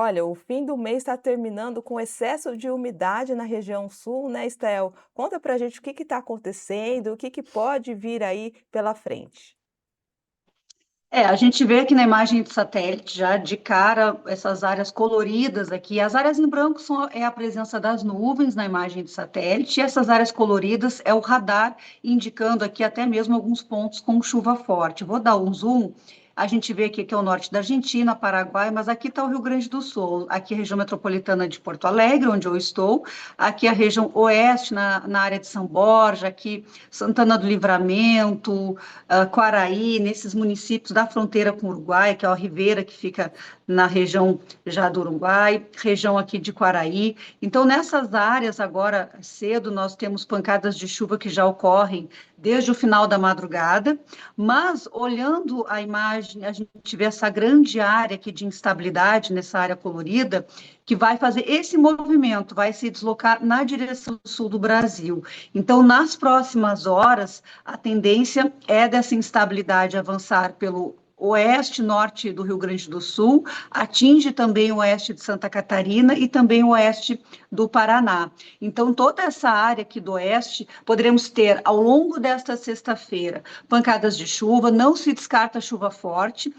Olha, o fim do mês está terminando com excesso de umidade na região sul, né, Estel? Conta pra gente o que está acontecendo, o que pode vir aí pela frente. A gente vê aqui na imagem de satélite já de cara essas áreas coloridas aqui. As áreas em branco é a presença das nuvens na imagem de satélite, e essas áreas coloridas é o radar indicando aqui até mesmo alguns pontos com chuva forte. Vou dar um zoom. A gente vê aqui que é o norte da Argentina, Paraguai, mas aqui está o Rio Grande do Sul, aqui a região metropolitana de Porto Alegre, onde eu estou, aqui a região oeste, na área de São Borja, aqui Santana do Livramento, Quaraí, nesses municípios da fronteira com o Uruguai, que é a Ribeira, que fica na região já do Uruguai, região aqui de Quaraí. Então, nessas áreas, agora cedo, nós temos pancadas de chuva que já ocorrem desde o final da madrugada, mas olhando a imagem, a gente vê essa grande área aqui de instabilidade, nessa área colorida, que vai fazer esse movimento, vai se deslocar na direção sul do Brasil. Então, nas próximas horas, a tendência é dessa instabilidade avançar pelo oeste norte do Rio Grande do Sul, atinge também o oeste de Santa Catarina e também o oeste do Paraná. Então, toda essa área aqui do oeste, poderemos ter ao longo desta sexta-feira pancadas de chuva, não se descarta chuva forte.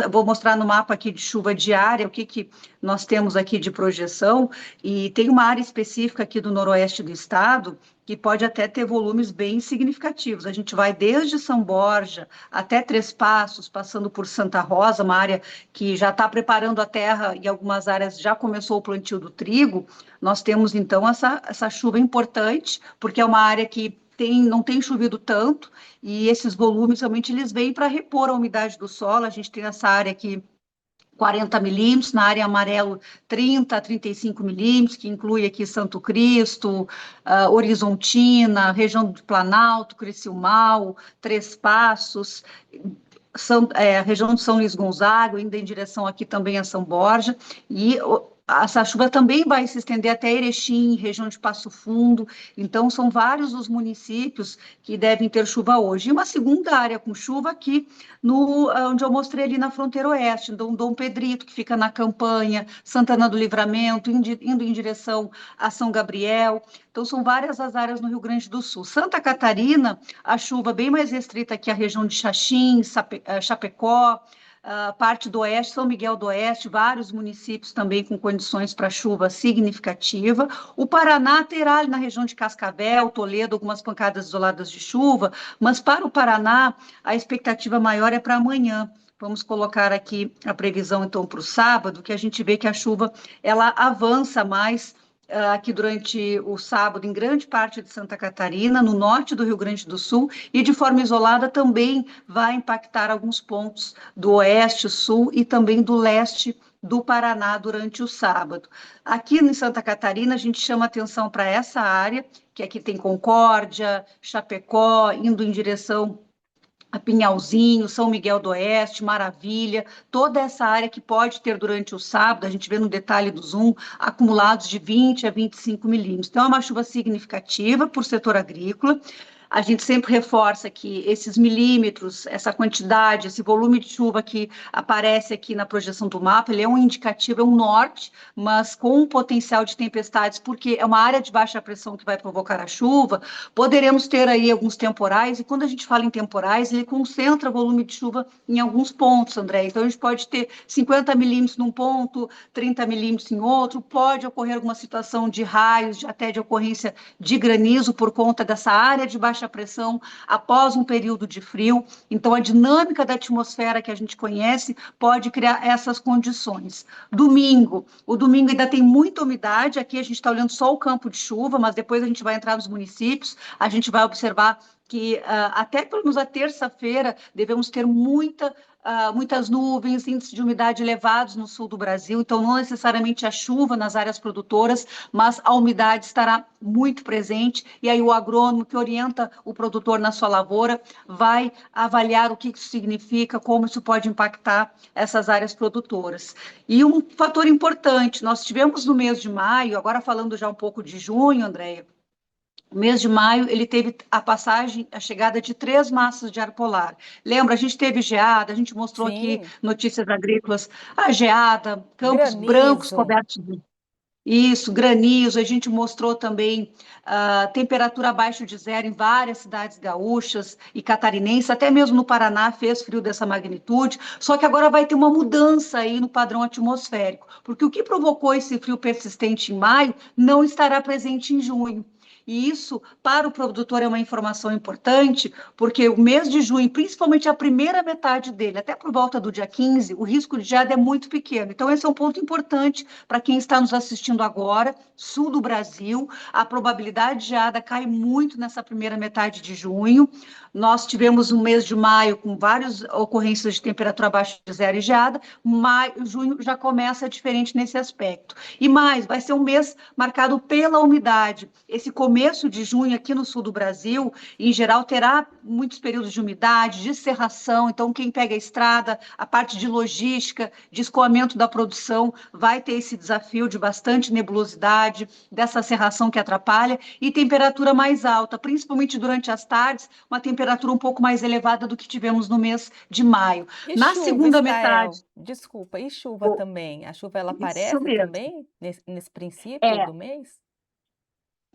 Vou mostrar no mapa aqui de chuva diária o que nós temos aqui de projeção, e tem uma área específica aqui do noroeste do estado que pode até ter volumes bem significativos. A gente vai desde São Borja até Três Passos, passando por Santa Rosa, uma área que já está preparando a terra e algumas áreas já começou o plantio do trigo. Nós temos, então, essa chuva importante, porque é uma área que não tem chovido tanto, e esses volumes realmente eles vêm para repor a umidade do solo. A gente tem essa área aqui 40 milímetros, na área amarelo 30 a 35 milímetros, que inclui aqui Santo Cristo, Horizontina, região do Planalto, Criciúmal, Três Passos, a região de São Luís Gonzaga, indo em direção aqui também a São Borja, e essa chuva também vai se estender até Erechim, região de Passo Fundo. Então, são vários os municípios que devem ter chuva hoje. E uma segunda área com chuva aqui, onde eu mostrei ali na fronteira oeste, Dom Pedrito, que fica na Campanha, Santana do Livramento, indo em direção a São Gabriel. Então, são várias as áreas no Rio Grande do Sul. Santa Catarina, a chuva bem mais restrita aqui, a região de Xaxim, Chapecó, parte do oeste, São Miguel do Oeste, vários municípios também com condições para chuva significativa. O Paraná terá ali na região de Cascavel, Toledo, algumas pancadas isoladas de chuva, mas para o Paraná a expectativa maior é para amanhã. Vamos colocar aqui a previsão, então, para o sábado, que a gente vê que a chuva ela avança mais aqui durante o sábado em grande parte de Santa Catarina, no norte do Rio Grande do Sul, e de forma isolada também vai impactar alguns pontos do oeste, sul e também do leste do Paraná durante o sábado. Aqui em Santa Catarina, a gente chama atenção para essa área, que aqui tem Concórdia, Chapecó, indo em direção a Pinhalzinho, São Miguel do Oeste, Maravilha, toda essa área que pode ter durante o sábado, a gente vê no detalhe do Zoom, acumulados de 20 a 25 milímetros. Então, é uma chuva significativa por setor agrícola. A gente sempre reforça que esses milímetros, essa quantidade, esse volume de chuva que aparece aqui na projeção do mapa, ele é um indicativo, é um norte, mas com um potencial de tempestades, porque é uma área de baixa pressão que vai provocar a chuva. Poderemos ter aí alguns temporais, e quando a gente fala em temporais, ele concentra volume de chuva em alguns pontos, André. Então, a gente pode ter 50 milímetros num ponto, 30 milímetros em outro, pode ocorrer alguma situação de raios, até de ocorrência de granizo por conta dessa área de baixa pressão após um período de frio. Então, a dinâmica da atmosfera que a gente conhece pode criar essas condições. O domingo ainda tem muita umidade, aqui a gente está olhando só o campo de chuva, mas depois a gente vai entrar nos municípios, a gente vai observar que até pelo menos a terça-feira devemos ter muitas nuvens, índices de umidade elevados no sul do Brasil, então não necessariamente a chuva nas áreas produtoras, mas a umidade estará muito presente, e aí o agrônomo que orienta o produtor na sua lavoura vai avaliar o que isso significa, como isso pode impactar essas áreas produtoras. E um fator importante, nós tivemos no mês de maio, agora falando já um pouco de junho, Andréia, O mês de maio, ele teve a passagem, a chegada de 3 massas de ar polar. Lembra, a gente teve geada, a gente mostrou aqui Sim, notícias agrícolas, a geada, campos brancos granizo. cobertos de isso, granizo, a gente mostrou também temperatura abaixo de zero em várias cidades gaúchas e catarinenses, até mesmo no Paraná fez frio dessa magnitude, só que agora vai ter uma mudança aí no padrão atmosférico, porque o que provocou esse frio persistente em maio não estará presente em junho. E isso, para o produtor, é uma informação importante, porque o mês de junho, principalmente a primeira metade dele, até por volta do dia 15, o risco de geada é muito pequeno. Então, esse é um ponto importante para quem está nos assistindo agora, sul do Brasil, a probabilidade de geada cai muito nessa primeira metade de junho. Nós tivemos um mês de maio com várias ocorrências de temperatura abaixo de zero e geada, maio, junho já começa diferente nesse aspecto. E mais, vai ser um mês marcado pela umidade. Esse começo de junho aqui no sul do Brasil, em geral, terá muitos períodos de umidade, de cerração. Então, quem pega a estrada, a parte de logística, de escoamento da produção, vai ter esse desafio de bastante nebulosidade, dessa cerração que atrapalha, e temperatura mais alta, principalmente durante as tardes, uma temperatura um pouco mais elevada do que tivemos no mês de maio. E Na chuva, segunda metade, Estael? Desculpa, e chuva também? A chuva ela isso aparece mesmo. também nesse princípio É, do mês?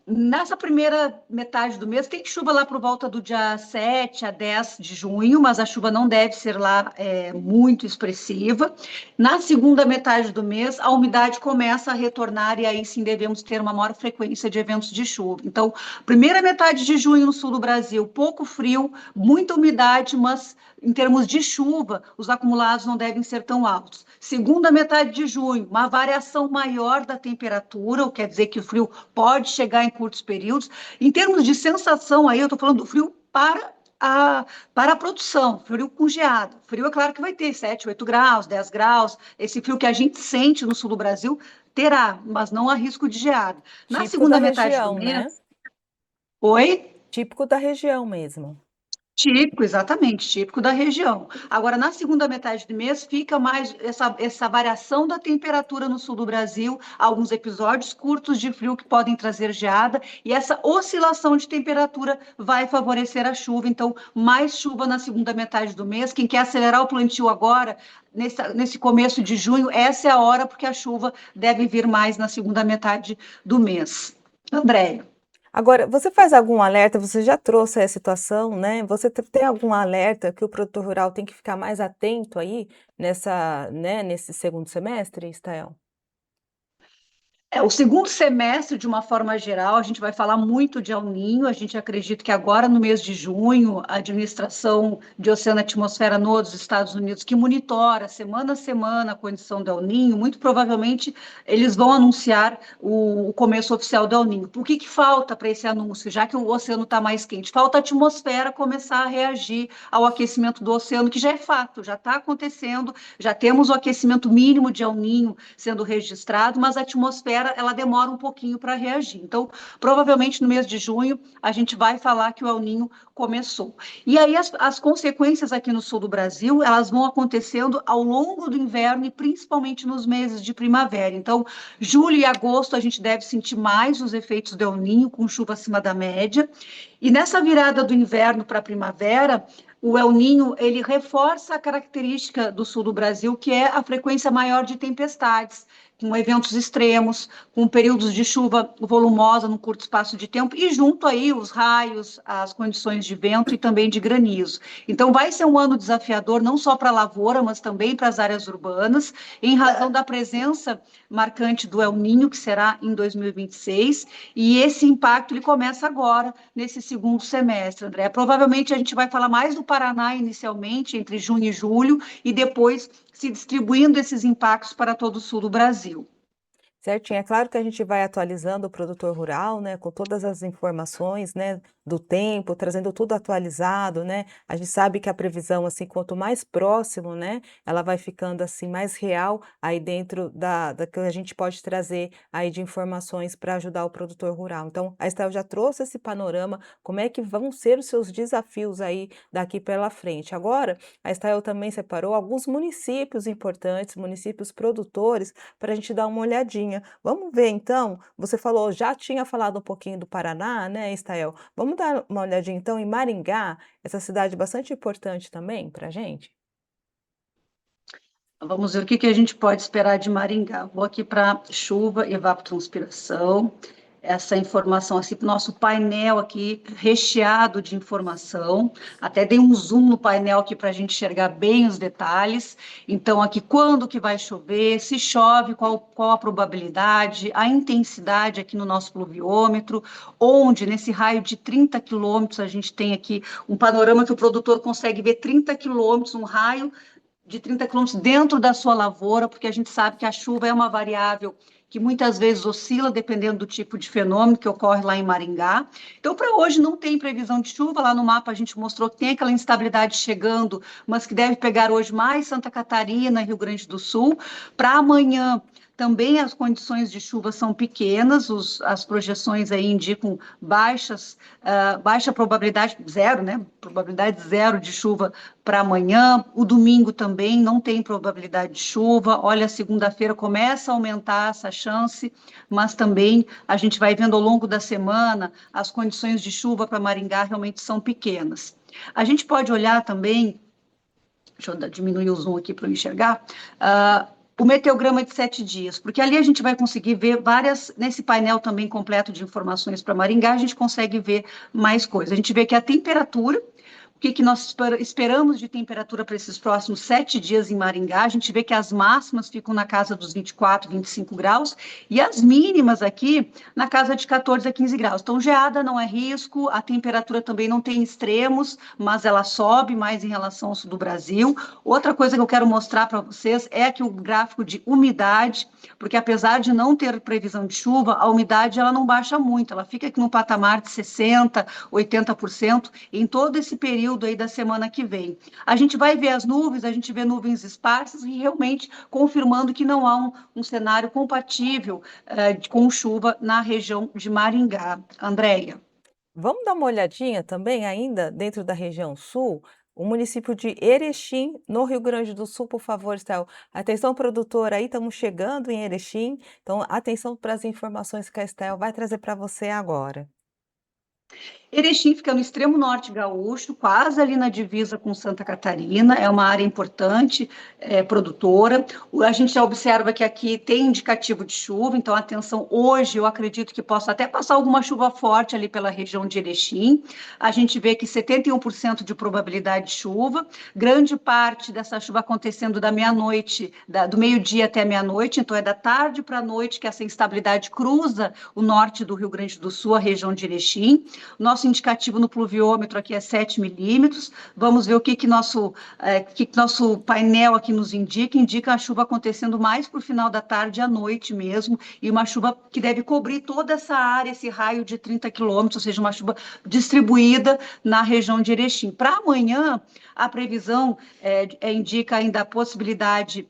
nessa primeira metade do mês, tem chuva lá por volta do dia 7 a 10 de junho, mas a chuva não deve ser lá muito expressiva. Na segunda metade do mês, a umidade começa a retornar e aí sim devemos ter uma maior frequência de eventos de chuva. Então, primeira metade de junho no sul do Brasil, pouco frio, muita umidade, mas em termos de chuva, os acumulados não devem ser tão altos. Segunda metade de junho, uma variação maior da temperatura, o que quer dizer que o frio pode chegar em curtos períodos. Em termos de sensação, aí eu estou falando do frio para a produção, frio com geada. Frio é claro que vai ter 7, 8 graus, 10 graus. Esse frio que a gente sente no sul do Brasil terá, mas não há risco de geada. Na Típico da segunda metade do região, mês, né? oi? Típico da região mesmo. Típico, exatamente, típico da região. Agora, na segunda metade do mês, fica mais essa variação da temperatura no sul do Brasil, alguns episódios curtos de frio que podem trazer geada, e essa oscilação de temperatura vai favorecer a chuva. Então, mais chuva na segunda metade do mês. Quem quer acelerar o plantio agora, nesse começo de junho, essa é a hora, porque a chuva deve vir mais na segunda metade do mês. Andréia. Agora, você faz algum alerta? Você já trouxe a situação, né? Você tem algum alerta que o produtor rural tem que ficar mais atento aí nessa, né, nesse segundo semestre, Estael? O segundo semestre, de uma forma geral, a gente vai falar muito de El Ninho. A gente acredita que agora, no mês de junho, a administração de Oceano e Atmosfera nos Estados Unidos, que monitora semana a semana a condição do El Ninho, muito provavelmente eles vão anunciar o começo oficial do El Ninho. O que falta para esse anúncio, já que o oceano está mais quente? Falta a atmosfera começar a reagir ao aquecimento do oceano, que já é fato, já está acontecendo, já temos o aquecimento mínimo de El Ninho sendo registrado, mas a atmosfera ela demora um pouquinho para reagir. Então, provavelmente no mês de junho, a gente vai falar que o El Ninho começou. E aí as consequências aqui no sul do Brasil, elas vão acontecendo ao longo do inverno e principalmente nos meses de primavera. Então, julho e agosto a gente deve sentir mais os efeitos do El Ninho, com chuva acima da média. E nessa virada do inverno para a primavera, o El Ninho ele reforça a característica do sul do Brasil, que é a frequência maior de tempestades, com eventos extremos, com períodos de chuva volumosa num curto espaço de tempo, e junto aí os raios, as condições de vento e também de granizo. Então vai ser um ano desafiador, não só para a lavoura, mas também para as áreas urbanas, em razão da presença marcante do El Ninho, que será em 2026, e esse impacto ele começa agora, nesse segundo semestre, André. Provavelmente a gente vai falar mais do Paraná inicialmente, entre junho e julho, e depois se distribuindo esses impactos para todo o sul do Brasil. Certinho. É claro que a gente vai atualizando o produtor rural, né, com todas as informações, né, do tempo, trazendo tudo atualizado, né. A gente sabe que a previsão, assim, quanto mais próximo, né, ela vai ficando, assim, mais real aí dentro da que a gente pode trazer aí de informações para ajudar o produtor rural. Então, a Estel já trouxe esse panorama, como é que vão ser os seus desafios aí daqui pela frente. Agora, a Estel também separou alguns municípios importantes, municípios produtores, para a gente dar uma olhadinha. olhadinha. Vamos ver então, você falou, já tinha falado um pouquinho do Paraná, né, Estael? Vamos dar uma olhadinha então em Maringá, essa cidade bastante importante também para a gente? Vamos ver o que que a gente pode esperar de Maringá. Vou aqui para chuva e evapotranspiração. Essa informação, assim, nosso painel aqui recheado de informação. Até dei um zoom no painel aqui para a gente enxergar bem os detalhes. Então, aqui, quando que vai chover, se chove, qual a probabilidade, a intensidade aqui no nosso pluviômetro, onde, nesse raio de 30 quilômetros, a gente tem aqui um panorama que o produtor consegue ver 30 quilômetros, um raio de 30 quilômetros dentro da sua lavoura, porque a gente sabe que a chuva é uma variável que muitas vezes oscila dependendo do tipo de fenômeno que ocorre lá em Maringá. Então, para hoje não tem previsão de chuva, lá no mapa a gente mostrou que tem aquela instabilidade chegando, mas que deve pegar hoje mais Santa Catarina, Rio Grande do Sul. Para amanhã, também as condições de chuva são pequenas, as projeções aí indicam baixa probabilidade, zero, né? Probabilidade zero de chuva para amanhã. O domingo também não tem probabilidade de chuva. Olha, segunda-feira começa a aumentar essa chance, mas também a gente vai vendo ao longo da semana as condições de chuva para Maringá realmente são pequenas. A gente pode olhar também, deixa eu diminuir o zoom aqui para eu enxergar, o meteograma de 7 dias, porque ali a gente vai conseguir ver nesse painel também completo de informações para Maringá, a gente consegue ver mais coisas. A gente vê que a temperatura, o que nós esperamos de temperatura para esses próximos 7 dias em Maringá? A gente vê que as máximas ficam na casa dos 24, 25 graus e as mínimas aqui na casa de 14 a 15 graus. Então, geada não é risco, a temperatura também não tem extremos, mas ela sobe mais em relação ao sul do Brasil. Outra coisa que eu quero mostrar para vocês é que o gráfico de umidade, porque apesar de não ter previsão de chuva, a umidade ela não baixa muito, ela fica aqui no patamar de 60, 80% em todo esse período aí da semana que vem. A gente vai ver as nuvens, a gente vê nuvens esparsas e realmente confirmando que não há um cenário compatível com chuva na região de Maringá. Andréia. Vamos dar uma olhadinha também ainda dentro da região sul, o município de Erechim, no Rio Grande do Sul, por favor, Estel. Atenção, produtora, aí estamos chegando em Erechim, então atenção para as informações que a Estel vai trazer para você agora. Erechim fica no extremo norte gaúcho, quase ali na divisa com Santa Catarina, é uma área importante, produtora. A gente já observa que aqui tem indicativo de chuva, então atenção, hoje eu acredito que possa até passar alguma chuva forte ali pela região de Erechim. A gente vê que 71% de probabilidade de chuva, grande parte dessa chuva acontecendo da meia-noite, do meio-dia até meia-noite, então é da tarde para a noite que essa instabilidade cruza o norte do Rio Grande do Sul, a região de Erechim. Nosso indicativo no pluviômetro aqui é 7 milímetros. Vamos ver o que nosso painel aqui nos indica. Indica a chuva acontecendo mais para o final da tarde à noite mesmo, e uma chuva que deve cobrir toda essa área, esse raio de 30 quilômetros, ou seja, uma chuva distribuída na região de Erechim. Para amanhã, a previsão indica ainda a possibilidade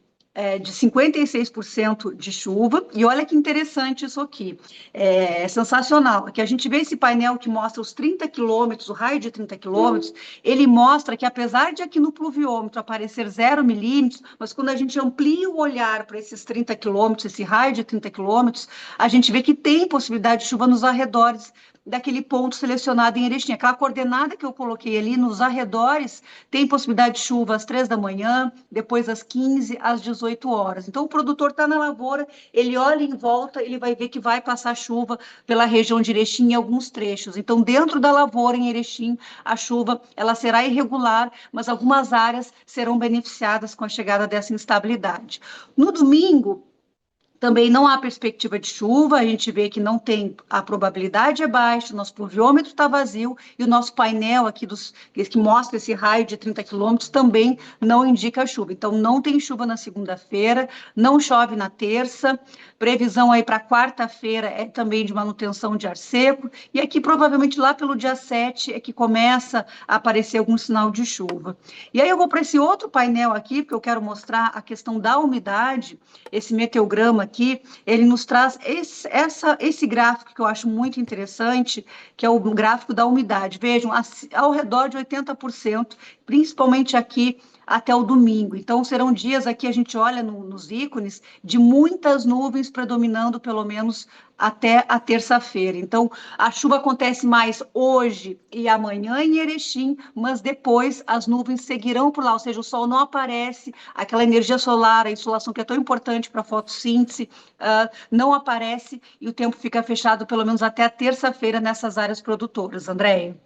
de 56% de chuva, e olha que interessante isso aqui, é sensacional, que a gente vê esse painel que mostra os 30 quilômetros, o raio de 30 quilômetros, ele mostra que apesar de aqui no pluviômetro aparecer 0 milímetros, mas quando a gente amplia o olhar para esses 30 quilômetros, esse raio de 30 quilômetros, a gente vê que tem possibilidade de chuva nos arredores daquele ponto selecionado em Erechim. Aquela coordenada que eu coloquei ali nos arredores tem possibilidade de chuva às 3 da manhã, depois às 15, às 18 horas. Então, o produtor está na lavoura, ele olha em volta, ele vai ver que vai passar chuva pela região de Erechim em alguns trechos. Então, dentro da lavoura em Erechim, a chuva ela será irregular, mas algumas áreas serão beneficiadas com a chegada dessa instabilidade. No domingo, também não há perspectiva de chuva, a gente vê que não tem, a probabilidade é baixa, o nosso pluviômetro está vazio e o nosso painel aqui que mostra esse raio de 30 quilômetros também não indica chuva. Então, não tem chuva na segunda-feira, não chove na terça, previsão aí para quarta-feira é também de manutenção de ar seco, e aqui provavelmente lá pelo dia 7 é que começa a aparecer algum sinal de chuva. E aí eu vou para esse outro painel aqui, porque eu quero mostrar a questão da umidade, esse meteograma aqui, ele nos traz esse gráfico que eu acho muito interessante, que é o gráfico da umidade. Vejam, ao redor de 80%, principalmente aqui até o domingo. Então, serão dias aqui, a gente olha nos ícones, de muitas nuvens predominando, pelo menos até a terça-feira. Então, a chuva acontece mais hoje e amanhã em Erechim, mas depois as nuvens seguirão por lá, ou seja, o sol não aparece, aquela energia solar, a insolação que é tão importante para a fotossíntese, não aparece e o tempo fica fechado pelo menos até a terça-feira nessas áreas produtoras. Andréia.